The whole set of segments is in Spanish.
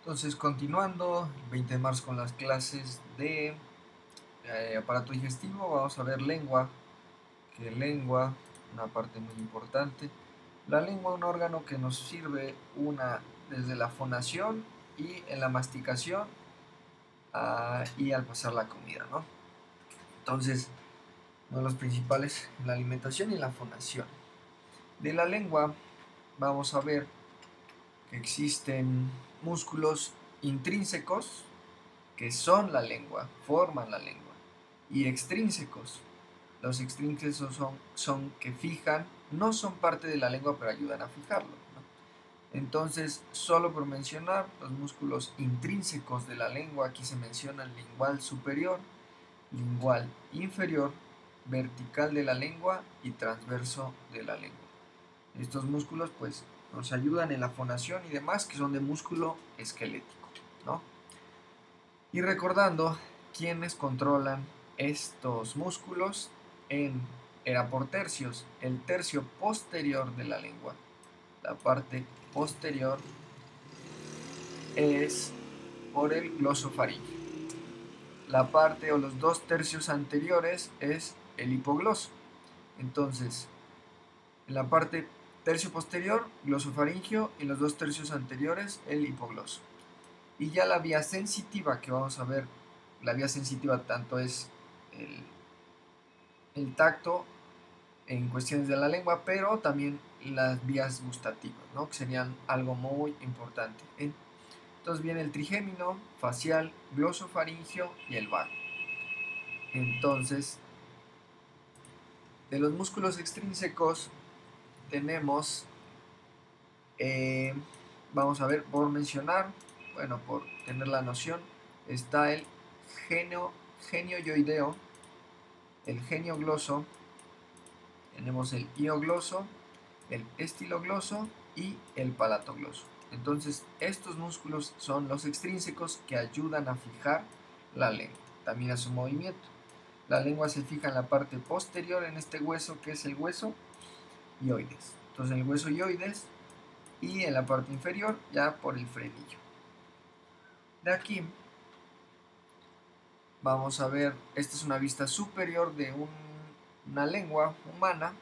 Entonces, continuando, 20 de marzo con las clases de aparato digestivo, vamos a ver lengua, que lengua, una parte muy importante. La lengua es un órgano que nos sirve desde la fonación y en la masticación y al pasar la comida, ¿no? Entonces, uno de los principales en la alimentación y en la fonación. De la lengua vamos a ver que existen músculos intrínsecos, que son la lengua, forman la lengua, y extrínsecos. Los extrínsecos son que fijan, no son parte de la lengua, pero ayudan a fijarlo, ¿no? Entonces, solo por mencionar, los músculos intrínsecos de la lengua, aquí se mencionan lingual superior, lingual inferior, vertical de la lengua y transverso de la lengua. Estos músculos, pues, nos ayudan en la fonación y demás, que son de músculo esquelético, ¿no? Y recordando quiénes controlan estos músculos era por tercios. El tercio posterior de la lengua, la parte posterior, es por el glosofaringio. La parte o los dos tercios anteriores es el hipogloso. Entonces, en la parte tercio posterior, glosofaringio, y los dos tercios anteriores, el hipogloso. Y ya la vía sensitiva que vamos a ver, la vía sensitiva tanto es el, el tacto en cuestiones de la lengua, pero también las vías gustativas, ¿no? Que serían algo muy importante. Entonces viene el trigémino, facial, glosofaringio y el vago. Entonces, de los músculos extrínsecos tenemos, vamos a ver, por mencionar, bueno, por tener la noción, está el genioioideo, el geniogloso, tenemos el hiogloso, el estilogloso y el palatogloso. Entonces, estos músculos son los extrínsecos que ayudan a fijar la lengua, también a su movimiento. La lengua se fija en la parte posterior, en este hueso que es el hueso hioides. Entonces, en el hueso hioides y en la parte inferior ya por el frenillo. De aquí vamos a ver, esta es una vista superior de una lengua humana.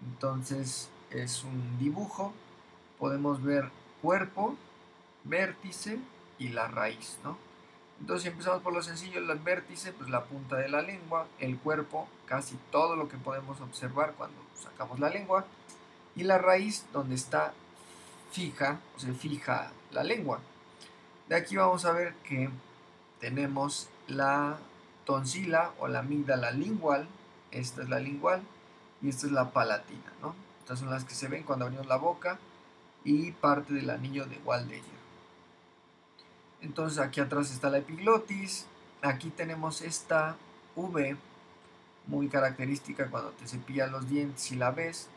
Entonces es un dibujo, podemos ver cuerpo, vértice y la raíz, ¿no? Entonces si empezamos por lo sencillo, el vértice, pues la punta de la lengua, el cuerpo, casi todo lo que podemos observar cuando sacamos la lengua, y la raíz donde está fija, o se fija la lengua. De aquí vamos a ver que tenemos la tonsila o la amígdala lingual, esta es la lingual y esta es la palatina, ¿no? Estas son las que se ven cuando abrimos la boca y parte del anillo de Waldeyer. Entonces aquí atrás está la epiglotis, aquí tenemos esta V muy característica cuando te cepillas los dientes y la ves,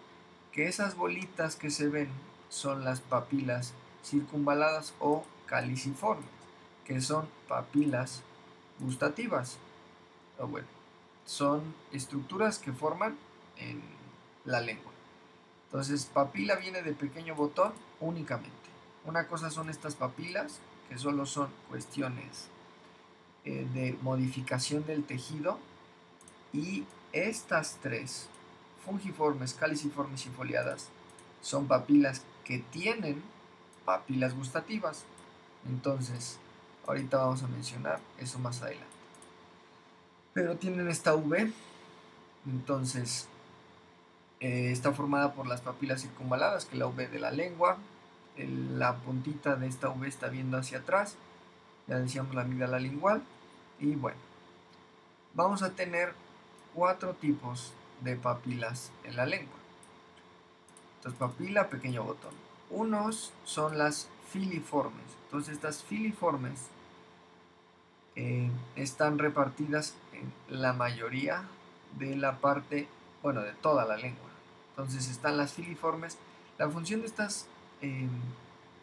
que esas bolitas que se ven son las papilas circunvaladas o caliciformes, que son papilas gustativas. O bueno, son estructuras que forman en la lengua. Entonces, papila viene de pequeño botón únicamente. Una cosa son estas papilas, que solo son cuestiones de modificación del tejido, y estas tres, fungiformes, caliciformes y foliadas, son papilas que tienen papilas gustativas. Entonces, ahorita vamos a mencionar eso más adelante. Pero tienen esta V, entonces está formada por las papilas circunvaladas, que es la V de la lengua. La puntita de esta V está viendo hacia atrás, ya decíamos la amígdala lingual. Y bueno, vamos a tener 4 tipos de papilas en la lengua. Entonces, papila, pequeño botón. Unos son las filiformes. Entonces, estas filiformes están repartidas en la mayoría de la parte, bueno, de toda la lengua. Entonces están las filiformes. La función de estas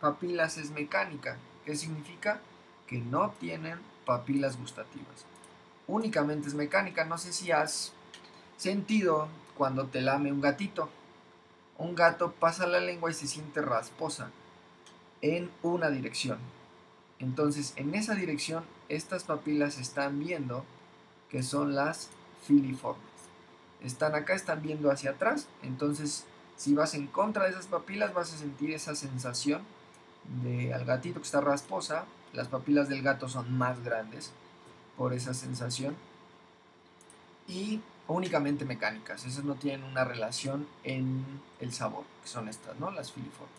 papilas es mecánica, que significa que no tienen papilas gustativas. Únicamente es mecánica. No sé si has sentido cuando te lame un gatito. Un gato pasa la lengua y se siente rasposa en una dirección. Entonces, en esa dirección, estas papilas están viendo que son las filiformes. Están acá, están viendo hacia atrás. Entonces, si vas en contra de esas papilas, vas a sentir esa sensación al gatito que está rasposa. Las papilas del gato son más grandes por esa sensación. Y únicamente mecánicas. Esas no tienen una relación en el sabor, que son estas, ¿no? Las filiformes.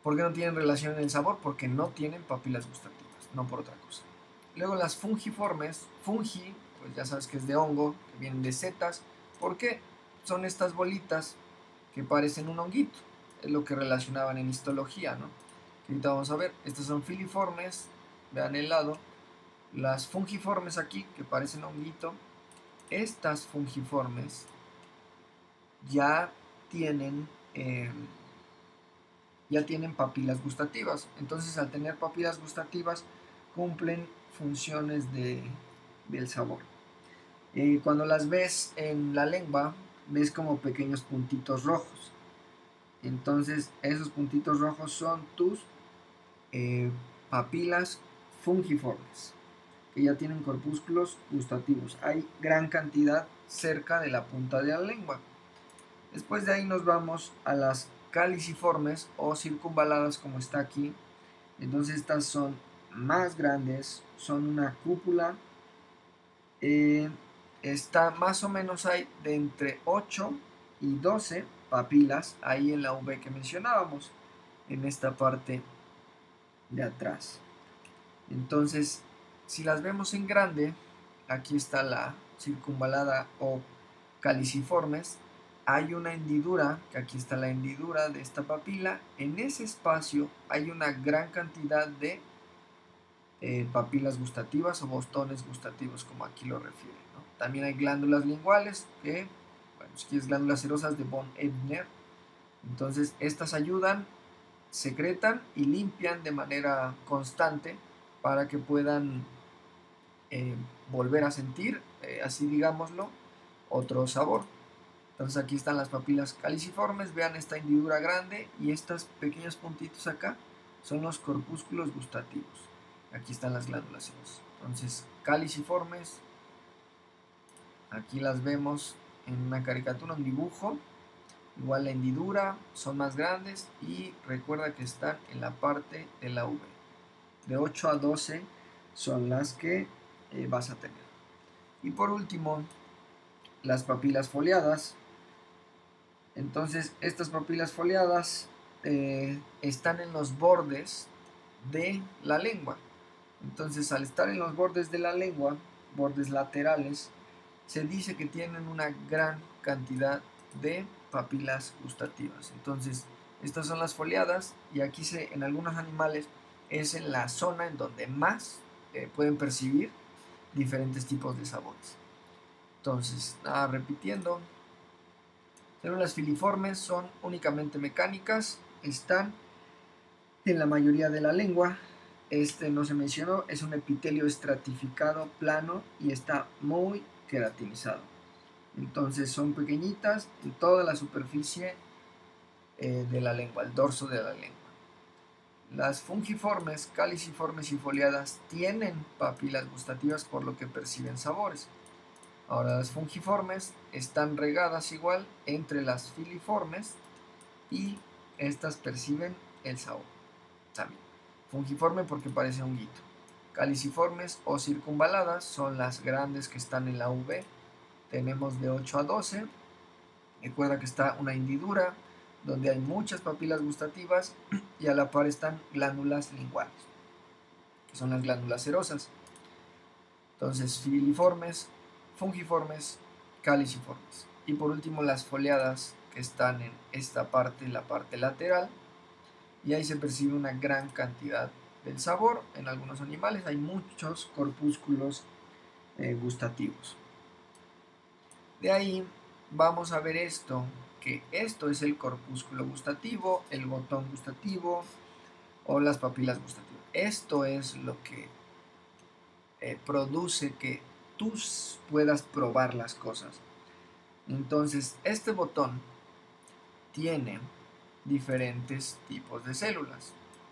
¿Por qué no tienen relación en el sabor? Porque no tienen papilas gustativas, no por otra cosa. Luego las fungiformes, fungi, pues ya sabes que es de hongo, que vienen de setas. ¿Por qué? Son estas bolitas que parecen un honguito. Es lo que relacionaban en histología, ¿no? Que ahorita vamos a ver. Estas son filiformes, vean el lado. Las fungiformes aquí, que parecen honguito. Estas fungiformes ya tienen... ya tienen papilas gustativas. Entonces, al tener papilas gustativas, cumplen funciones del sabor. Cuando las ves en la lengua, ves como pequeños puntitos rojos. Entonces, esos puntitos rojos son tus papilas fungiformes, que ya tienen corpúsculos gustativos. Hay gran cantidad cerca de la punta de la lengua. Después de ahí nos vamos a las caliciformes o circunvaladas, como está aquí. Entonces estas son más grandes, son una cúpula. Está más o menos, hay de entre 8 y 12 papilas ahí en la V que mencionábamos, en esta parte de atrás. Entonces, si las vemos en grande, aquí está la circunvalada o caliciformes. Hay una hendidura, que aquí está la hendidura de esta papila. En ese espacio hay una gran cantidad de papilas gustativas o bostones gustativos, como aquí lo refiere, ¿no? También hay glándulas linguales, que, bueno, si quieres, glándulas serosas de von Ebner. Entonces, estas ayudan, secretan y limpian de manera constante para que puedan volver a sentir, así digámoslo, otro sabor. Entonces aquí están las papilas caliciformes, vean esta hendidura grande y estos pequeños puntitos acá son los corpúsculos gustativos. Aquí están las glándulas serosas. Entonces, caliciformes, aquí las vemos en una caricatura, un dibujo. Igual la hendidura, son más grandes y recuerda que están en la parte de la V. De 8 a 12 son las que vas a tener. Y por último, las papilas foliadas. Entonces, estas papilas foliadas están en los bordes de la lengua. Entonces, al estar en los bordes de la lengua, bordes laterales, se dice que tienen una gran cantidad de papilas gustativas. Entonces, estas son las foliadas y aquí en algunos animales es en la zona en donde más pueden percibir diferentes tipos de sabores. Entonces, repitiendo, células filiformes son únicamente mecánicas, están en la mayoría de la lengua. Este no se mencionó, es un epitelio estratificado, plano y está muy queratinizado. Entonces son pequeñitas en toda la superficie de la lengua, el dorso de la lengua. Las fungiformes, caliciformes y foliadas tienen papilas gustativas, por lo que perciben sabores. Ahora, las fungiformes están regadas igual entre las filiformes y estas perciben el sabor también. Fungiforme porque parece un honguito. Caliciformes o circunvaladas son las grandes que están en la V. Tenemos de 8 a 12. Recuerda que está una hendidura donde hay muchas papilas gustativas y a la par están glándulas linguales, que son las glándulas serosas. Entonces, filiformes, fungiformes, caliciformes. Y por último, las foliadas, que están en esta parte, la parte lateral, y ahí se percibe una gran cantidad del sabor. En algunos animales hay muchos corpúsculos gustativos. De ahí vamos a ver esto, que esto es el corpúsculo gustativo, el botón gustativo o las papilas gustativas. Esto es lo que produce que tú puedas probar las cosas. Entonces, este botón tiene diferentes tipos de células.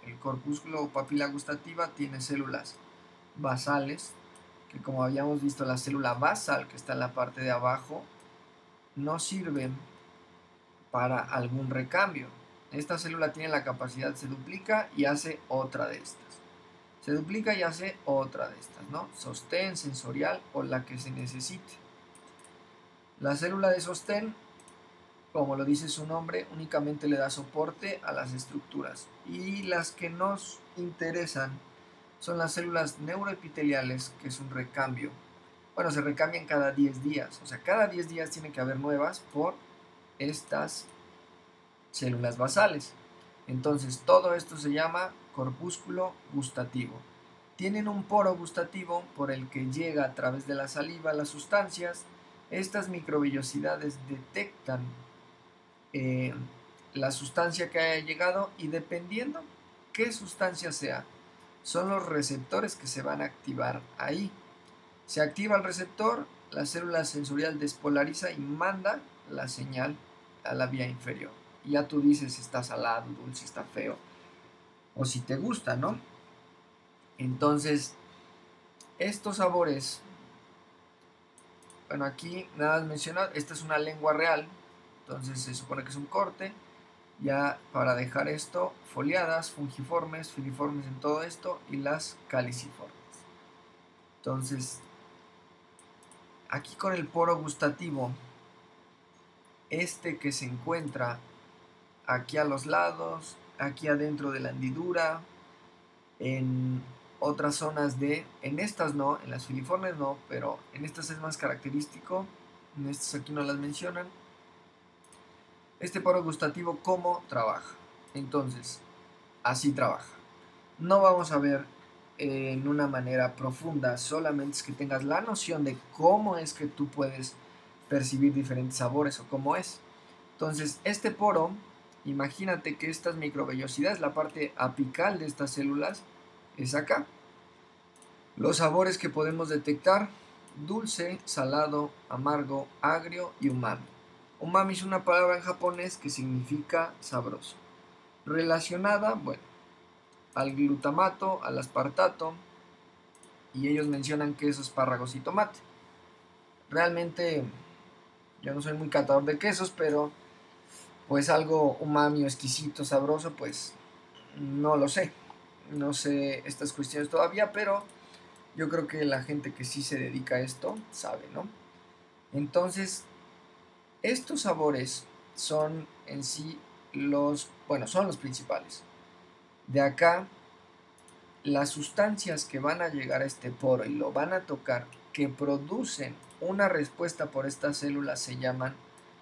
el corpúsculo o papila gustativa tiene células basales, que como habíamos visto, la célula basal que está en la parte de abajo no sirve para algún recambio. Esta célula tiene la capacidad, se duplica y hace otra de estas. Se duplica y hace otra de estas, ¿no? Sostén, sensorial o la que se necesite. La célula de sostén, como lo dice su nombre, únicamente le da soporte a las estructuras. Y las que nos interesan son las células neuroepiteliales, que es un recambio. Bueno, se recambian cada 10 días. O sea, cada 10 días tiene que haber nuevas por estas células basales. Entonces, todo esto se llama corpúsculo gustativo. Tienen un poro gustativo por el que llega a través de la saliva las sustancias. Estas microvellosidades detectan la sustancia que haya llegado y dependiendo qué sustancia sea, son los receptores que se van a activar ahí. Se activa el receptor, la célula sensorial despolariza y manda la señal a la vía inferior. Y ya tú dices si está salado, dulce, está feo, o si te gusta, ¿no? Entonces, estos sabores, bueno, aquí nada más mencionar, esta es una lengua real, entonces se supone que es un corte, ya para dejar esto, foliadas, fungiformes, filiformes en todo esto, y las caliciformes. Entonces, aquí con el poro gustativo, este que se encuentra aquí a los lados, aquí adentro de la hendidura, en otras zonas en estas no, en las filiformes no, pero en estas es más característico, en estas aquí no las mencionan. Este poro gustativo, ¿cómo trabaja? Entonces, así trabaja. No vamos a ver en una manera profunda, solamente es que tengas la noción de cómo es que tú puedes percibir diferentes sabores o cómo es. Entonces, este poro, imagínate que estas microvellosidades, la parte apical de estas células, es acá. Los sabores que podemos detectar: dulce, salado, amargo, agrio y umami. Umami es una palabra en japonés que significa sabroso. Relacionada, bueno, al glutamato, al aspartato, y ellos mencionan queso, espárragos y tomate. Realmente yo no soy muy catador de quesos, pero pues algo umami o exquisito, sabroso, pues no lo sé. No sé estas cuestiones todavía, pero yo creo que la gente que sí se dedica a esto sabe, ¿no? Entonces, estos sabores son en sí son los principales. De acá, las sustancias que van a llegar a este poro y lo van a tocar, que producen una respuesta por estas células, se llaman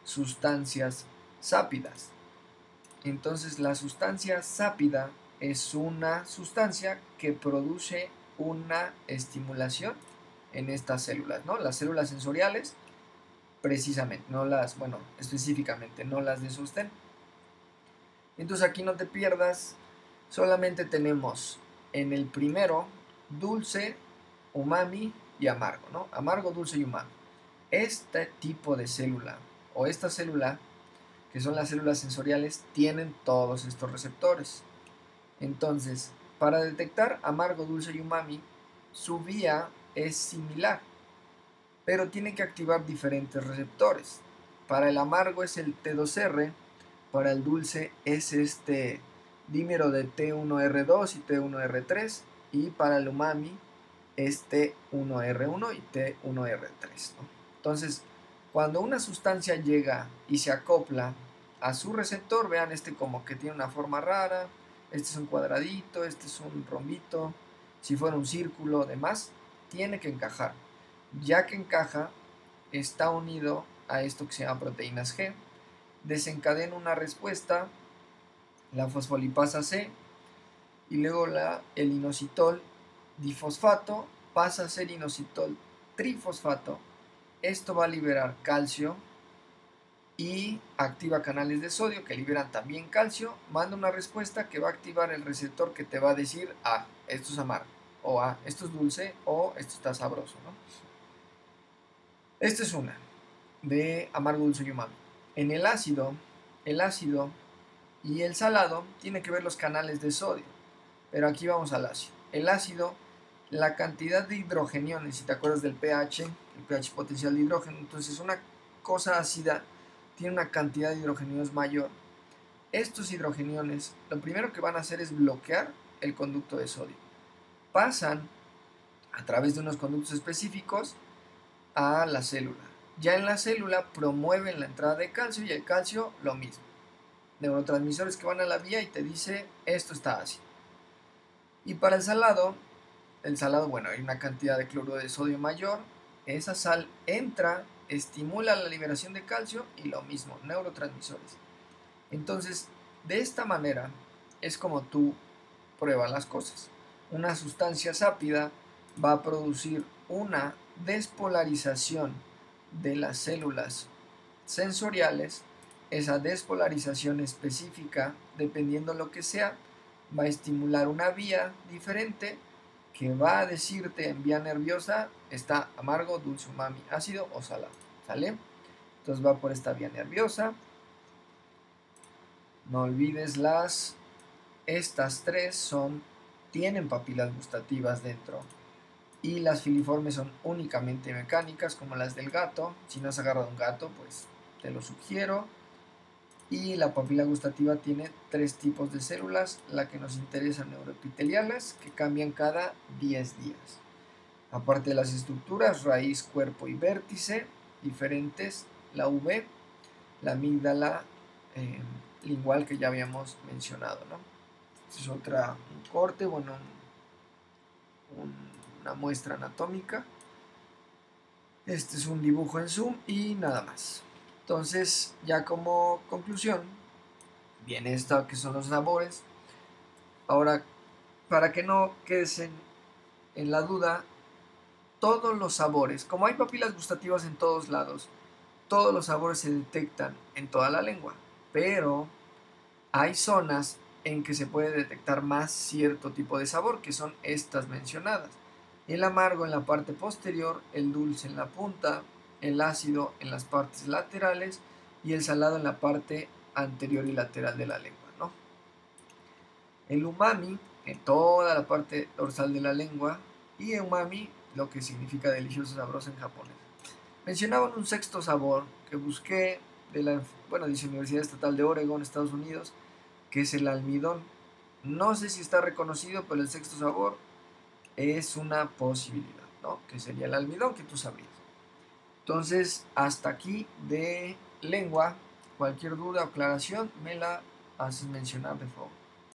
sustancias sápidas. Entonces, la sustancia sápida es una sustancia que produce una estimulación en estas células, ¿no? Las células sensoriales, precisamente, específicamente, no las de sostén. Entonces aquí no te pierdas, solamente tenemos en el primero dulce, umami y amargo, ¿no? Amargo, dulce y umami. Este tipo de célula o esta célula, que son las células sensoriales, tienen todos estos receptores. Entonces, para detectar amargo, dulce y umami, su vía es similar, pero tiene que activar diferentes receptores. Para el amargo es el T2R, para el dulce es este dímero de T1R2 y T1R3, y para el umami es T1R1 y T1R3, ¿no? Entonces, cuando una sustancia llega y se acopla a su receptor, vean este como que tiene una forma rara, este es un cuadradito, este es un rombito, si fuera un círculo, demás, tiene que encajar. Ya que encaja, está unido a esto que se llama proteínas G, desencadena una respuesta, la fosfolipasa C, y luego el inositol difosfato pasa a ser inositol trifosfato. Esto va a liberar calcio y activa canales de sodio que liberan también calcio, manda una respuesta que va a activar el receptor que te va a decir, esto es amargo, o esto es dulce, o esto está sabroso, ¿no? Esta es una de amargo, dulce y umami. En el ácido y el salado tiene que ver los canales de sodio. Pero aquí vamos al ácido. El ácido, la cantidad de hidrogeniones, si te acuerdas del pH, el pH potencial de hidrógeno, entonces una cosa ácida tiene una cantidad de hidrogeniones mayor. Estos hidrogeniones lo primero que van a hacer es bloquear el conducto de sodio. Pasan a través de unos conductos específicos a la célula. Ya en la célula promueven la entrada de calcio y el calcio lo mismo. Neurotransmisores que van a la vía y te dice esto está ácido. Y para el salado, bueno, hay una cantidad de cloruro de sodio mayor, esa sal entra, estimula la liberación de calcio y lo mismo, neurotransmisores. Entonces, de esta manera es como tú pruebas las cosas. Una sustancia sápida va a producir una despolarización de las células sensoriales. Esa despolarización específica, dependiendo de lo que sea, va a estimular una vía diferente que va a decirte en vía nerviosa está amargo, dulce, umami, ácido o salado. ¿Sale? Entonces va por esta vía nerviosa. No olvides estas tres tienen papilas gustativas dentro. Y las filiformes son únicamente mecánicas, como las del gato. Si no has agarrado un gato, pues te lo sugiero. Y la papila gustativa tiene 3 tipos de células. La que nos interesa, neuroepiteliales, que cambian cada 10 días. Aparte de las estructuras, raíz, cuerpo y vértice, diferentes, la V, la amígdala lingual que ya habíamos mencionado, ¿no? Este es un corte, bueno, una muestra anatómica. Este es un dibujo en zoom y nada más. Entonces, ya como conclusión, viene esto que son los sabores. Ahora, para que no quedes en la duda, todos los sabores, como hay papilas gustativas en todos lados, todos los sabores se detectan en toda la lengua, pero hay zonas en que se puede detectar más cierto tipo de sabor, que son estas mencionadas. El amargo en la parte posterior, el dulce en la punta, el ácido en las partes laterales y el salado en la parte anterior y lateral de la lengua, ¿no? El umami en toda la parte dorsal de la lengua y umami, lo que significa delicioso, sabroso en japonés. Mencionaban un sexto sabor que busqué dice Universidad Estatal de Oregon, Estados Unidos, que es el almidón. No sé si está reconocido, pero el sexto sabor es una posibilidad, ¿no? Que sería el almidón, que tú sabrías. Entonces, hasta aquí de lengua. Cualquier duda o aclaración me la haces mencionar, de favor.